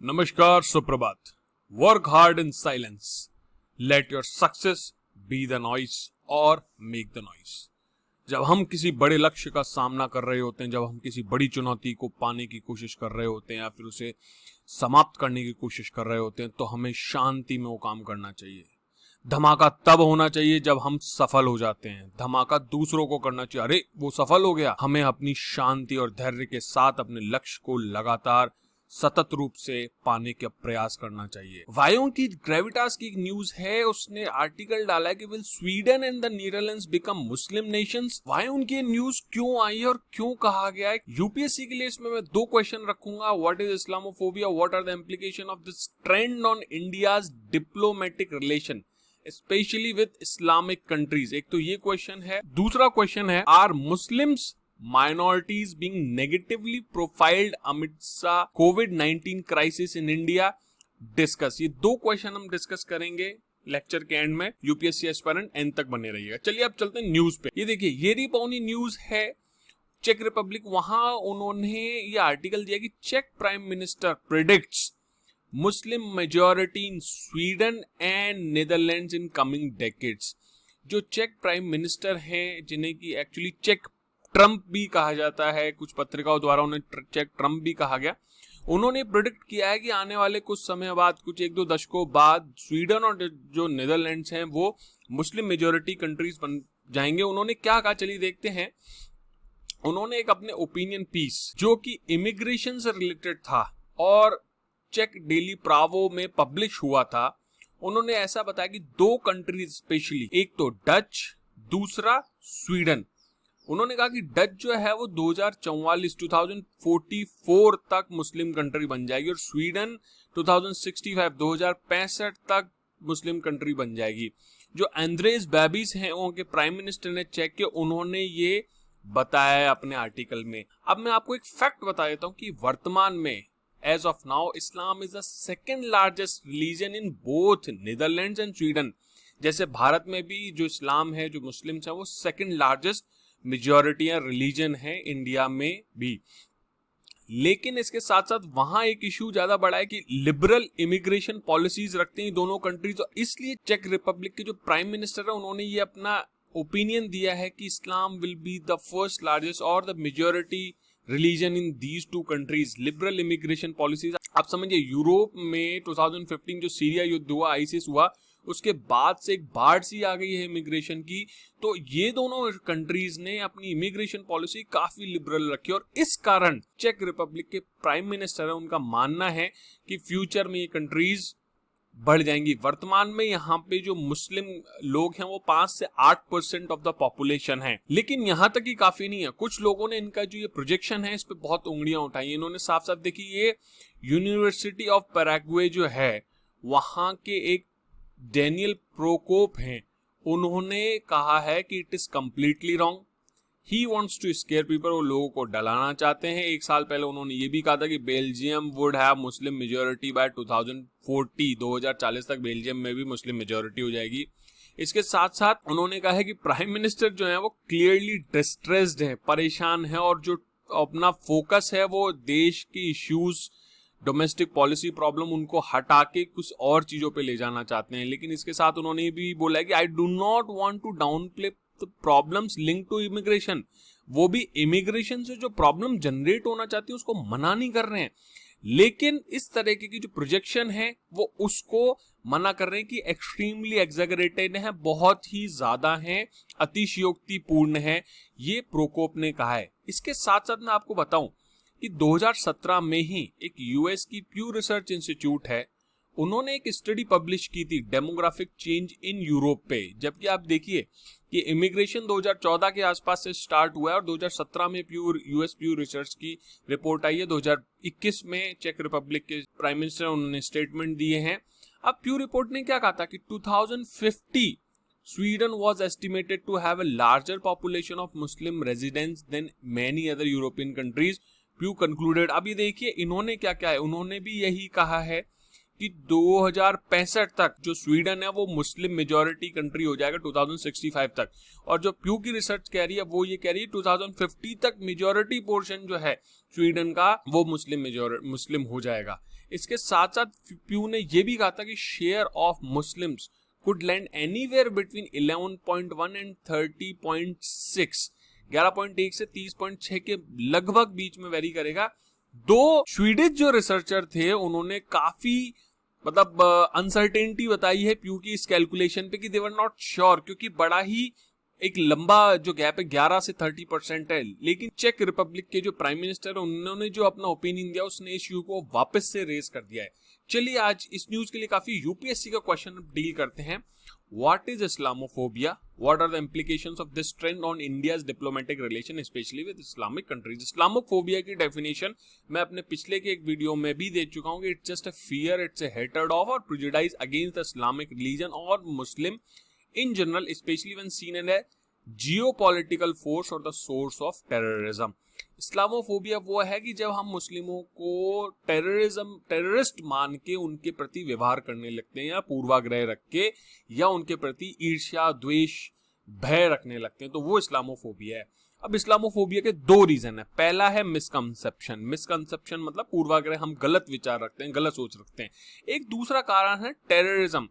नमस्कार, सुप्रभात। Work hard in silence, let your success be the noise और make the noise. जब हम किसी बड़े लक्ष्य का सामना कर रहे होते हैं, जब हम किसी बड़ी चुनौती को पाने की कोशिश कर रहे होते हैं या फिर उसे समाप्त करने की कोशिश कर रहे होते हैं, तो हमें शांति में वो काम करना चाहिए। धमाका तब होना चाहिए जब हम सफल हो जाते हैं। धमाका दूसरों को करना चाहिए, अरे वो सफल हो गया। हमें अपनी शांति और धैर्य के साथ अपने लक्ष्य को लगातार सतत रूप से पाने का प्रयास करना चाहिए। वायों की ग्रेविटास की एक न्यूज है, उसने आर्टिकल डाला है कि will Sweden and the Netherlands become Muslim nations. वायों की न्यूज क्यों आई और क्यों कहा गया है? यूपीएससी के लिए इसमें मैं दो क्वेश्चन रखूंगा। What is Islamophobia, what are the implication of this trend on India's diplomatic relation specially with Islamic countries. एक तो ये क्वेश्चन है। दूसरा क्वेश्चन है, are Muslims minorities being negatively profiled amidst COVID-19 crisis in India? Discuss, ये दो question हम discuss करेंगे लेक्चर के एंड में। यूपीएससी एस्पिरेंट एंड तक बने रहिएगा। चलिए अब चलते हैं न्यूज पे। ये देखिए, ये रिपोनी न्यूज है चेक रिपब्लिक। वहां उन्होंने ये आर्टिकल दिया कि चेक prime minister predicts Muslim majority in Sweden and Netherlands in coming decades. जो चेक प्राइम मिनिस्टर हैं, जिन्हें की एक्चुअली चेक ट्रंप भी कहा जाता है, कुछ पत्रिकाओं द्वारा उन्हें चेक ट्रंप भी कहा गया, उन्होंने प्रेडिक्ट किया है कि आने वाले कुछ समय बाद, कुछ एक दो दशकों बाद, स्वीडन और जो नीदरलैंड्स हैं वो मुस्लिम मेजॉरिटी कंट्रीज बन जाएंगे। उन्होंने क्या कहा, चलिए देखते हैं। उन्होंने एक अपने ओपिनियन पीस जो कि इमिग्रेशन से रिलेटेड था और चेक डेली प्रावो में पब्लिश हुआ था, उन्होंने ऐसा बताया कि दो कंट्रीज स्पेशली, एक तो डच, दूसरा स्वीडन। उन्होंने कहा कि डच जो है वो 2044 तक मुस्लिम कंट्री बन जाएगी और स्वीडन 2065 तक मुस्लिम कंट्री बन जाएगी। जो एंड्रेस बेबीज हैं, उनके प्राइम मिनिस्टर ने चेक किया, उन्होंने ये बताया है अपने आर्टिकल में। अब मैं आपको एक फैक्ट बता देता हूं कि वर्तमान में as of now Islam is the second largest religion in both Netherlands and Sweden. जैसे भारत में भी जो इस्लाम है, जो मुस्लिम्स है, वो सेकेंड लार्जेस्ट मेजॉरिटी या रिलीजन है इंडिया में भी। लेकिन इसके साथ साथ वहां एक इशू ज्यादा बड़ा है कि लिबरल इमिग्रेशन पॉलिसीज रखते हैं दोनों कंट्रीज। और इसलिए चेक रिपब्लिक के जो प्राइम मिनिस्टर है, उन्होंने ये अपना ओपिनियन दिया है कि Islam will be the first largest और the majority religion in these two countries. Liberal immigration policies, आप समझिए यूरोप में 2015 जो सीरिया युद्ध हुआ, आईसिस हुआ, उसके बाद से एक बाढ़ सी आ गई है इमिग्रेशन की। तो ये दोनों कंट्रीज ने अपनी इमिग्रेशन पॉलिसी काफी लिबरल रखी और इस कारण चेक रिपब्लिक के प्राइम मिनिस्टर है, उनका मानना है कि फ्यूचर में ये कंट्रीज बढ़ जाएंगी। वर्तमान में यहाँ पे जो मुस्लिम लोग हैं वो 5 से 8% ऑफ द पॉपुलेशन है। लेकिन यहाँ तक ही काफी नहीं है। कुछ लोगों ने इनका जो ये प्रोजेक्शन है, इस पे बहुत उंगलियां उठाई। इन्होंने साफ साफ देखी, ये यूनिवर्सिटी ऑफ पैराग्वे जो है, वहां के एक डेनियल प्रोकोप हैं, उन्होंने कहा है कि it is completely wrong. He wants to scare people, वो लोगों को डराना चाहते हैं। एक साल पहले उन्होंने ये भी कहा था कि Belgium would have Muslim majority by 2040 तक बेल्जियम में भी मुस्लिम मेजॉरिटी हो जाएगी। इसके साथ साथ उन्होंने कहा है कि प्राइम मिनिस्टर जो है वो क्लियरली डिस्ट्रेस्ड है, परेशान है और जो अपना फोकस है वो देश की इश्यूज, डोमेस्टिक पॉलिसी प्रॉब्लम, उनको हटा के कुछ और चीजों पे ले जाना चाहते हैं। लेकिन इसके साथ उन्होंने ये भी बोला है कि I do not want to downplay the problems link to immigration. वो भी इमिग्रेशन से जो प्रॉब्लम जनरेट होना चाहती है उसको मना नहीं कर रहे हैं, लेकिन इस तरह की जो प्रोजेक्शन है वो उसको मना कर रहे हैं कि एक्सट्रीमली एग्जैगरेटेड है, बहुत ही ज्यादा है, अतिशयोक्तिपूर्ण है, ये प्रोकोप ने कहा है। इसके साथ साथ मैं आपको बताऊं कि 2017 में ही एक यूएस की प्यू रिसर्च इंस्टीट्यूट है, उन्होंने एक स्टडी पब्लिश की थी डेमोग्राफिक चेंज इन यूरोप पे। जबकि आप देखिए कि इमिग्रेशन 2014 के आसपास से स्टार्ट हुआ है और 2017 में यूएस प्यू रिसर्च की रिपोर्ट आई है। 2021 में चेक रिपब्लिक के प्राइम मिनिस्टर उन्होंने स्टेटमेंट दिए हैं। अब प्यू रिपोर्ट ने क्या कहा था कि 2050 Sweden was estimated to have a larger population of Muslim residents than many other European countries. Pew concluded. अब ये देखिए इन्होंने क्या क्या है, उन्होंने भी यही कहा है कि 2065 तक जो स्वीडन है वो मुस्लिम मेजॉरिटी कंट्री हो जाएगा 2065 तक। और जो प्यू की रिसर्च कह रही है वो ये कह रही है 2050 तक मेजॉरिटी पोर्शन जो है स्वीडन का वो मुस्लिम हो जाएगा। इसके साथ साथ प्यू ने यह भी कहा था कि share of Muslims could land anywhere between 11.1 and 30.6, 11.1 से 30.6 के लगभग बीच में वेरी करेगा। दो स्वीडिश जो रिसर्चर थे उन्होंने काफी मतलब अनसर्टेनिटी बताई है प्यू की इस कैलकुलेशन पे कि दे वर नॉट श्योर, क्योंकि बड़ा ही एक लंबा जो गैप है 11 से 30% है। लेकिन चेक रिपब्लिक के जो प्राइम मिनिस्टर है उन्होंने जो अपना ओपिनियन दिया उसने इस इश्यू को वापस से रेज कर दिया है। चलिए आज इस न्यूज के लिए काफी यूपीएससी का क्वेश्चन डील करते हैं। What is Islamophobia, what are the implications of this trend on India's diplomatic relation specially with Islamic countries. Islamophobia की डेफिनेशन मैं अपने पिछले के एक वीडियो में भी दे चुका हूं कि it's just a fear, it's a hatred of और prejudice against the Islamic religion और Muslim in general, especially when seen in a geopolitical force or the source of terrorism। Islamophobia वो है कि जब हम मुस्लिमों को टेररिस्ट मान के उनके प्रति व्यवहार करने लगते हैं या पूर्वाग्रह रख के या उनके प्रति ईर्ष्या द्वेष भय रखने लगते हैं, तो वो इस्लामोफोबिया है। अब इस्लामोफोबिया के दो रीजन है। पहला है मिसकंसेप्शन, मिसकंसेप्शन मतलब पूर्वाग्रह, हम गलत विचार रखते हैं, गलत सोच रखते हैं। एक दूसरा कारण है टेररिज्म।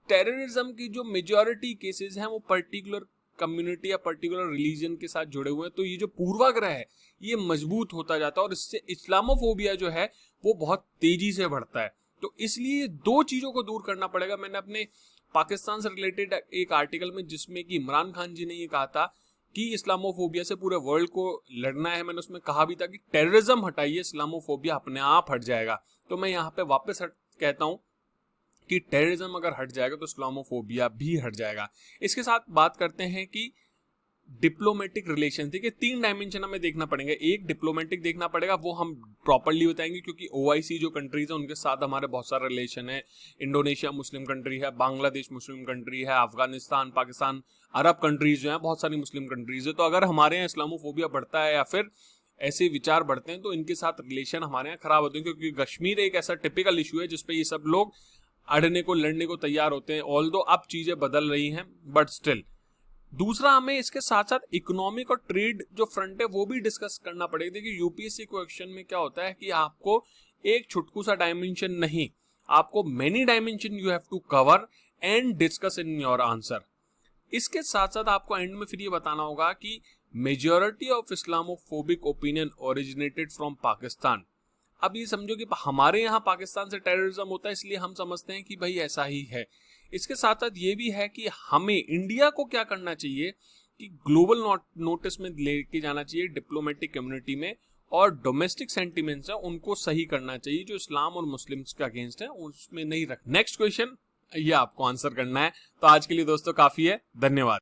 टेररिज्म की जो मेजॉरिटी केसेस हैं वो पर्टिकुलर कम्युनिटी या पर्टिकुलर रिलीजन के साथ जुड़े हुए हैं, तो ये जो पूर्वाग्रह है ये मजबूत होता जाता है और इससे इस्लामोफोबिया जो है वो बहुत तेजी से बढ़ता है। तो इसलिए दो चीजों को दूर करना पड़ेगा। मैंने अपने पाकिस्तान से रिलेटेड एक आर्टिकल में जिसमें कि इमरान खान जी ने ये कहा था कि इस्लामोफोबिया से पूरे वर्ल्ड को लड़ना है, मैंने उसमें कहा भी था कि टेररिज्म हटाइए, इस्लामोफोबिया अपने आप हट जाएगा। तो मैं यहाँ पे वापस कहता हूँ कि टेररिज्म अगर हट जाएगा तो इस्लामोफोबिया भी हट जाएगा। इसके साथ बात करते हैं कि डिप्लोमेटिक रिलेशन, देखिए 3 डायमेंशन हमें देखना पड़ेगा। एक डिप्लोमेटिक देखना पड़ेगा, वो हम प्रॉपर्ली बताएंगे क्योंकि ओआईसी जो कंट्रीज है उनके साथ हमारे बहुत सारा रिलेशन है। इंडोनेशिया मुस्लिम कंट्री है, बांग्लादेश मुस्लिम कंट्री है, अफगानिस्तान, पाकिस्तान, अरब कंट्रीज जो है बहुत सारी मुस्लिम कंट्रीज है। तो अगर हमारे यहाँ इस्लामोफोबिया बढ़ता है या फिर ऐसे विचार बढ़ते हैं तो इनके साथ रिलेशन हमारे यहाँ खराब होते हैं, क्योंकि कश्मीर एक ऐसा टिपिकल इशू है जिसपे ये सब लोग अड़ने को लड़ने को तैयार होते हैं। ऑल्दो अब चीजें बदल रही हैं बट स्टिल। दूसरा, हमें इसके साथ साथ इकोनॉमिक और ट्रेड जो फ्रंट है वो भी डिस्कस करना पड़ेगा। देखिए यूपीएससी क्वेश्चन में क्या होता है कि आपको एक छुटकू सा डायमेंशन नहीं, आपको many dimension you have to cover and discuss in your answer. इसके साथ साथ आपको एंड में फिर ये बताना होगा कि majority of Islamophobic opinion originated from Pakistan. अब ये समझो कि हमारे यहाँ पाकिस्तान से टेररिज्म होता है इसलिए हम समझते हैं कि भाई ऐसा ही है। इसके साथ साथ ये भी है कि हमें इंडिया को क्या करना चाहिए कि ग्लोबल नोटिस में लेके जाना चाहिए डिप्लोमेटिक कम्युनिटी में, और डोमेस्टिक सेंटिमेंट्स है उनको सही करना चाहिए जो इस्लाम और मुस्लिम्स के अगेंस्ट है उसमें नहीं रख। नेक्स्ट क्वेश्चन ये आपको आंसर करना है। तो आज के लिए दोस्तों काफी है, धन्यवाद।